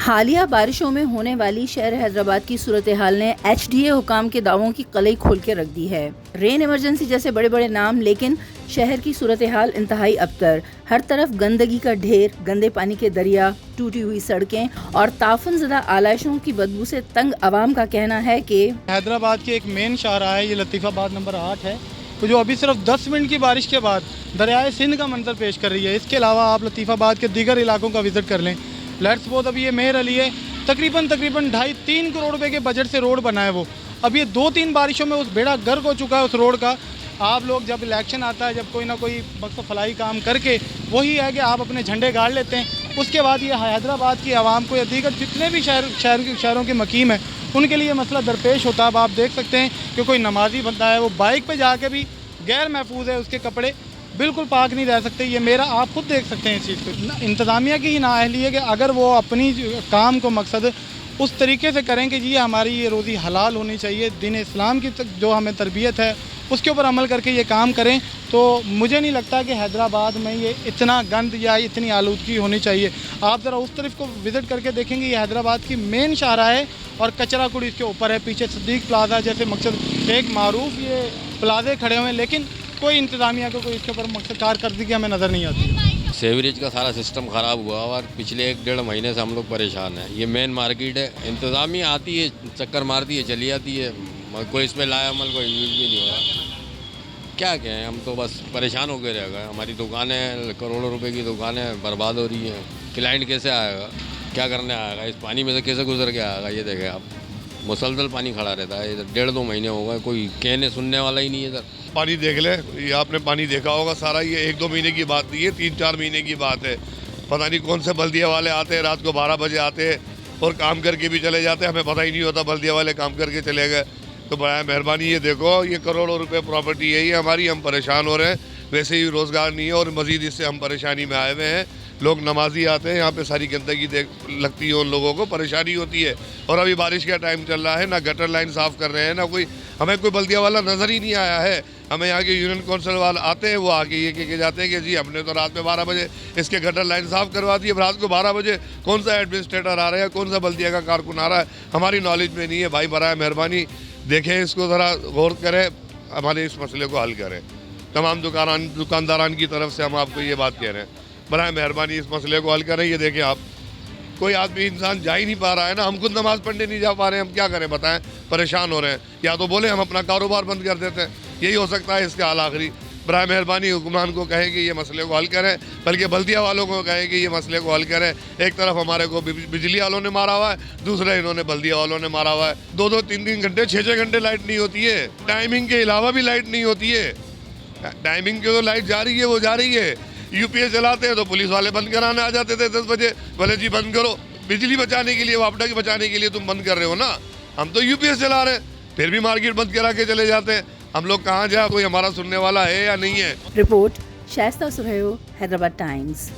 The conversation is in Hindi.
हालिया बारिशों में होने वाली शहर हैदराबाद की सूरत हाल ने HDA हुकाम के दावों की कलई खोल के रख दी है। रेन इमरजेंसी जैसे बड़े बड़े नाम, लेकिन शहर की सूरत हाल इंतहाई अबतर। हर तरफ गंदगी का ढेर, गंदे पानी के दरिया, टूटी हुई सड़कें और ताफुनज़दा आलाइशों की बदबू से तंग आवाम का कहना है कि हैदराबाद की एक मेन शाहराह है, ये लतीफ़ाबाद नंबर 8 है, तो जो अभी सिर्फ 10 मिनट की बारिश के बाद दरियाए सिंध का मंजर पेश कर रही है। इसके अलावा आप लतीफ़ाबाद के दीगर इलाकों का विज़िट कर लें। लेट्स सपोज अभी ये मेहर अली है, तकरीबन 2.5-3 करोड़ रुपए के बजट से रोड बना है वो। अब ये 2-3 बारिशों में उस बेड़ा गर्क हो चुका है उस रोड का। आप लोग जब इलेक्शन आता है, जब कोई ना कोई मकसद फलाई काम करके, वही है कि आप अपने झंडे गाड़ लेते हैं। उसके बाद ये हैदराबाद की आवाम को या दीगर जितने भी शहरों के मकीम हैं, उनके लिए मसला दरपेश होता है। अब आप देख सकते हैं कि कोई नमाजी बंदा है, वो बाइक पे जाके भी गैर महफूज है, उसके कपड़े बिल्कुल पाक नहीं रह सकते। ये मेरा आप खुद देख सकते हैं इस चीज़ को। इंतज़ामिया की ही नाअहली है कि अगर वो अपनी काम को मकसद उस तरीके से करें कि जी हमारी ये रोज़ी हलाल होनी चाहिए, दीन इस्लाम की जो हमें तरबियत है उसके ऊपर अमल करके ये काम करें, तो मुझे नहीं लगता कि हैदराबाद में ये इतना गंद या इतनी आलूदगी होनी चाहिए। आप ज़रा उस तरफ को विज़िट करके देखेंगे, ये हैदराबाद की मेन शाहराह है और कचरा कुड़ी इसके ऊपर है। पीछे सिद्दीक प्लाजा जैसे मकसद एक मारूफ ये प्लाजे खड़े हुए हैं, लेकिन कोई इंतज़ामिया को कोई इसके ऊपर मकसद कारकर्दगी हमें नज़र नहीं आती। सेवरेज का सारा सिस्टम ख़राब हुआ और पिछले 1-1.5 महीने से हम लोग परेशान हैं। ये मेन मार्केट है, इंतज़ामिया आती है, चक्कर मारती है, चली जाती है, कोई इसमें लाया अमल कोई यूज़ भी नहीं हो रहा। क्या कहें, हम तो बस परेशान हो गए रह गए। हमारी दुकानें, करोड़ों रुपए की दुकानें बर्बाद हो रही हैं। क्लाइंट कैसे आएगा, क्या करने आएगा, इस पानी में से कैसे गुजर के आएगा? ये देखें आप, मुसलसल पानी खड़ा रहता है इधर। 1.5-2 महीने हो गए, कोई कहने सुनने वाला ही नहीं है इधर। पानी देख ले, ये आपने पानी देखा होगा सारा, ये 1-2 महीने की बात नहीं है, 3-4 महीने की बात है। पता नहीं कौन से बल्दिया वाले आते हैं, रात को 12 बजे आते हैं और काम करके भी चले जाते हैं, हमें पता ही नहीं होता बल्दिया वाले काम करके चले गए। तो बड़ा मेहरबानी, ये देखो, ये करोड़ों रुपए प्रॉपर्टी है ये हमारी, हम परेशान हो रहे हैं। वैसे ही रोज़गार नहीं है और मज़ीद इससे हम परेशानी में आए हुए हैं। लोग नमाजी आते हैं, यहाँ पे सारी गंदगी लगती है, उन लोगों को परेशानी होती है। और अभी बारिश का टाइम चल रहा है, ना गटर लाइन साफ़ कर रहे हैं, ना कोई, हमें कोई बल्दिया वाला नज़र ही नहीं आया है। हमें यहाँ के यूनियन काउंसिल वाले आते हैं, वो आके ये कह के जाते हैं कि जी हमने तो रात में 12 बजे इसके गटर लाइन साफ़ करवा दी है। रात को 12 बजे कौन सा एडमिनिस्ट्रेटर आ रहा है, कौन सा बल्दिया का कारकुन आ रहा है, हमारी नॉलेज में नहीं है। भाई बराए मेहरबानी देखें, इसको ज़रा गौर करें, हमारे इस मसले को हल करें। तमाम दुकानदारान की तरफ से हम आपको ये बात कह रहे हैं, बराए मेहरबानी इस मसले को हल करें। ये देखें आप, कोई आदमी इंसान जा ही नहीं पा रहा है ना, हम खुद नमाज़ पढ़ने नहीं जा पा रहे हैं, हम क्या करें बताएं, परेशान हो रहे हैं। या तो बोले हम अपना कारोबार बंद कर देते हैं, यही हो सकता है इसका हाल आखिरी। बराए मेहरबानी हुक्मरान को कहें कि ये मसले को हल करें, बल्कि बल्दिया वालों को कहें कि ये मसले को हल करें। एक तरफ हमारे को बिजली वालों ने मारा हुआ है, दूसरा इन्होंने बल्दिया वालों ने मारा हुआ है। 2-2, 3-3 घंटे, 6-6 घंटे लाइट नहीं होती है। टाइमिंग के अलावा भी लाइट नहीं होती है। टाइमिंग की तो लाइट जा रही है, वो जा रही है। UPS चलाते हैं तो पुलिस वाले बंद कराने आ जाते थे 10 बजे, बोले जी बंद करो, बिजली बचाने के लिए, वापडा की बचाने के लिए तुम बंद कर रहे हो ना। हम तो UPS चला रहे हैं, फिर भी मार्केट बंद करा के चले जाते हैं। हम लोग कहाँ जाए, कोई हमारा सुनने वाला है या नहीं है। Report Shaista Suraiyo, Hyderabad times.